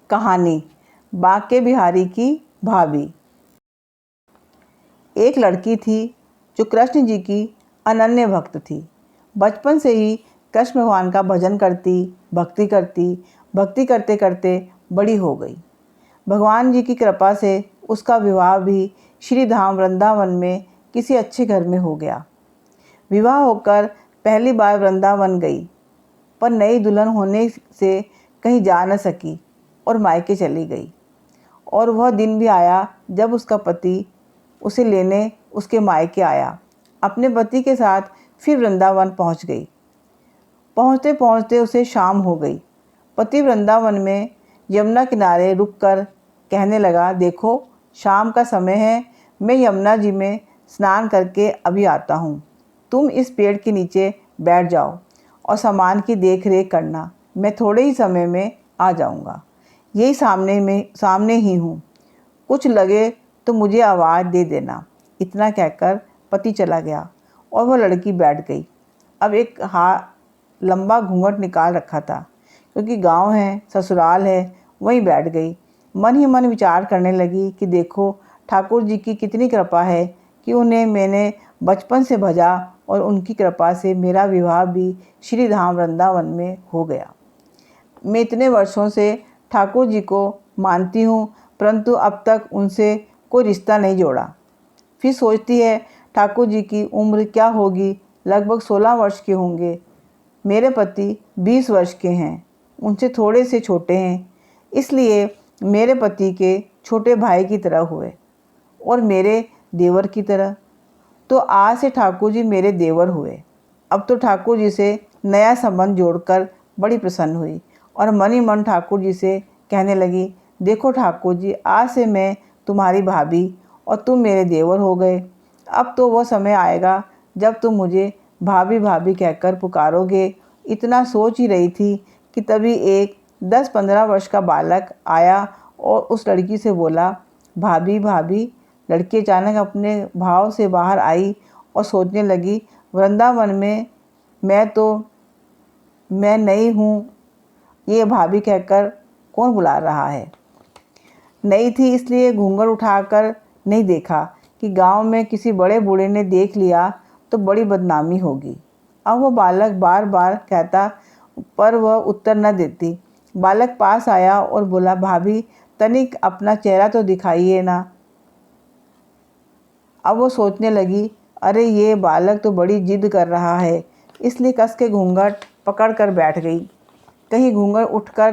कहानी बांके बिहारी की भाभी। एक लड़की थी जो कृष्ण जी की अनन्य भक्त थी। बचपन से ही कृष्ण भगवान का भजन करती, भक्ति करते करते बड़ी हो गई। भगवान जी की कृपा से उसका विवाह भी श्री धाम वृंदावन में किसी अच्छे घर में हो गया। विवाह होकर पहली बार वृंदावन गई, पर नई दुल्हन होने से कहीं जा न सकी और मायके चली गई। और वह दिन भी आया जब उसका पति उसे लेने उसके मायके आया। अपने पति के साथ फिर वृंदावन पहुंच गई। पहुंचते पहुंचते उसे शाम हो गई। पति वृंदावन में यमुना किनारे रुककर कहने लगा, देखो शाम का समय है, मैं यमुना जी में स्नान करके अभी आता हूँ। तुम इस पेड़ के नीचे बैठ जाओ और सामान की देख रेख करना, मैं थोड़े ही समय में आ जाऊँगा। यही सामने ही हूँ, कुछ लगे तो मुझे आवाज़ दे देना। इतना कहकर पति चला गया और वह लड़की बैठ गई। अब एक लंबा घूंघट निकाल रखा था, क्योंकि गांव है, ससुराल है, वहीं बैठ गई। मन ही मन विचार करने लगी कि देखो ठाकुर जी की कितनी कृपा है कि उन्हें मैंने बचपन से भजा और उनकी कृपा से मेरा विवाह भी श्री धाम वृंदावन में हो गया। मैं इतने वर्षों से ठाकुर जी को मानती हूँ, परंतु अब तक उनसे कोई रिश्ता नहीं जोड़ा। फिर सोचती है ठाकुर जी की उम्र क्या होगी, लगभग 16 वर्ष के होंगे। मेरे पति 20 वर्ष के हैं, उनसे थोड़े से छोटे हैं, इसलिए मेरे पति के छोटे भाई की तरह हुए और मेरे देवर की तरह। तो आज से ठाकुर जी मेरे देवर हुए। अब तो ठाकुर जी से नया संबंध जोड़कर बड़ी प्रसन्न हुई और मन ही मन ठाकुर जी से कहने लगी, देखो ठाकुर जी, आज से मैं तुम्हारी भाभी और तुम मेरे देवर हो गए। अब तो वो समय आएगा जब तुम मुझे भाभी भाभी कहकर पुकारोगे। इतना सोच ही रही थी कि तभी एक 10-15 वर्ष का बालक आया और उस लड़की से बोला, भाभी भाभी। लड़की अचानक अपने भाव से बाहर आई और सोचने लगी, वृंदावन में मैं नई हूँ, ये भाभी कहकर कौन बुला रहा है। नई थी इसलिए घूंघट उठाकर नहीं देखा कि गांव में किसी बड़े बूढ़े ने देख लिया तो बड़ी बदनामी होगी। अब वह बालक बार बार कहता, पर वह उत्तर न देती। बालक पास आया और बोला, भाभी तनिक अपना चेहरा तो दिखाइए ना। अब वो सोचने लगी, अरे ये बालक तो बड़ी जिद कर रहा है, इसलिए कस के घूंघट पकड़ कर बैठ गई, कहीं घूंघट उठकर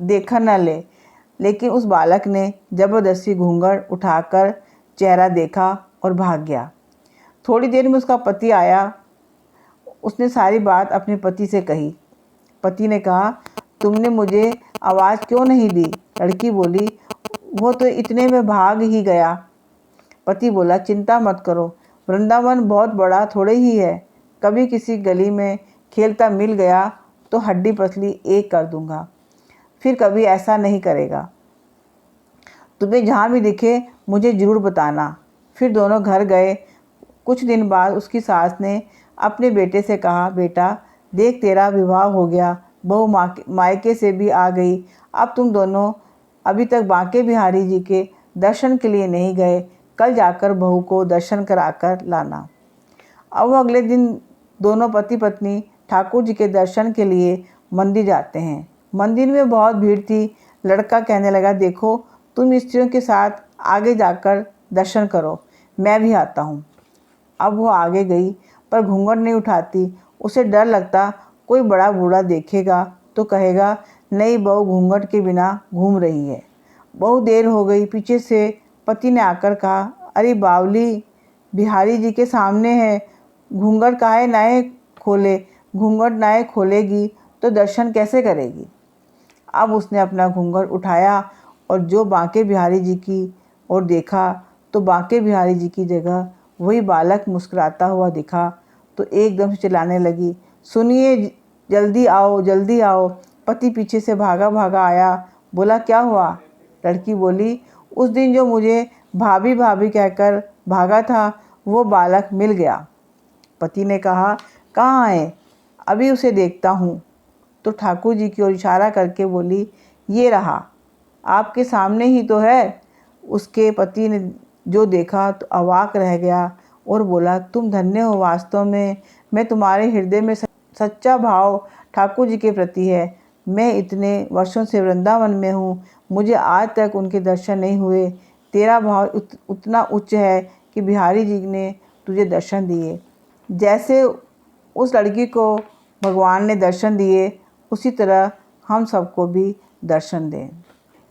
देखा न ले। लेकिन उस बालक ने ज़बरदस्ती घूंघट उठाकर चेहरा देखा और भाग गया। थोड़ी देर में उसका पति आया। उसने सारी बात अपने पति से कही। पति ने कहा, तुमने मुझे आवाज़ क्यों नहीं दी। लड़की बोली, वो तो इतने में भाग ही गया। पति बोला, चिंता मत करो, वृंदावन बहुत बड़ा थोड़े ही है, कभी किसी गली में खेलता मिल गया तो हड्डी पसली एक कर दूंगा, फिर कभी ऐसा नहीं करेगा। तुम्हें जहाँ भी दिखे मुझे ज़रूर बताना। फिर दोनों घर गए। कुछ दिन बाद उसकी सास ने अपने बेटे से कहा, बेटा देख तेरा विवाह हो गया, बहू मायके से भी आ गई। अब तुम दोनों अभी तक बांके बिहारी जी के दर्शन के लिए नहीं गए, कल जाकर बहू को दर्शन कराकर लाना। अब वो अगले दिन दोनों पति पत्नी ठाकुर जी के दर्शन के लिए मंदिर जाते हैं। मंदिर में बहुत भीड़ थी। लड़का कहने लगा, देखो तुम स्त्रियों के साथ आगे जाकर दर्शन करो, मैं भी आता हूँ। अब वो आगे गई, पर घूंघट नहीं उठाती। उसे डर लगता कोई बड़ा बूढ़ा देखेगा तो कहेगा, नई बहू घूंघट के बिना घूम रही है। बहुत देर हो गई। पीछे से पति ने आकर कहा, अरे बावली, बिहारी जी के सामने है, घूंघट काहे नाए खोले, घूंघट नाए खोलेगी तो दर्शन कैसे करेगी। अब उसने अपना घूंघट उठाया और जो बांके बिहारी जी की ओर देखा तो बांके बिहारी जी की जगह वही बालक मुस्कुराता हुआ दिखा। तो एकदम से चिल्लाने लगी, सुनिए, जल्दी आओ जल्दी आओ। पति पीछे से भागा भागा आया। बोला, क्या हुआ। लड़की बोली, उस दिन जो मुझे भाभी भाभी कहकर भागा था वो बालक मिल गया। पति ने कहा, कहाँ है, अभी उसे देखता हूँ। तो ठाकुर जी की ओर इशारा करके बोली, ये रहा, आपके सामने ही तो है। उसके पति ने जो देखा तो अवाक रह गया और बोला, तुम धन्य हो वास्तव में। मैं तुम्हारे हृदय में सच्चा भाव ठाकुर जी के प्रति है। मैं इतने वर्षों से वृंदावन में हूँ, मुझे आज तक उनके दर्शन नहीं हुए। तेरा भाव उतना उच्च है कि बिहारी जी ने तुझे दर्शन दिए। जैसे उस लड़की को भगवान ने दर्शन दिए, उसी तरह हम सबको भी दर्शन दें।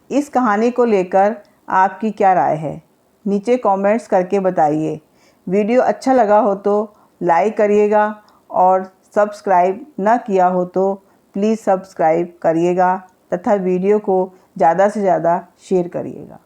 इस कहानी को लेकर आपकी क्या राय है, नीचे कमेंट्स करके बताइए। वीडियो अच्छा लगा हो तो लाइक करिएगा और सब्सक्राइब न किया हो तो प्लीज़ सब्सक्राइब करिएगा तथा वीडियो को ज़्यादा से ज़्यादा शेयर करिएगा।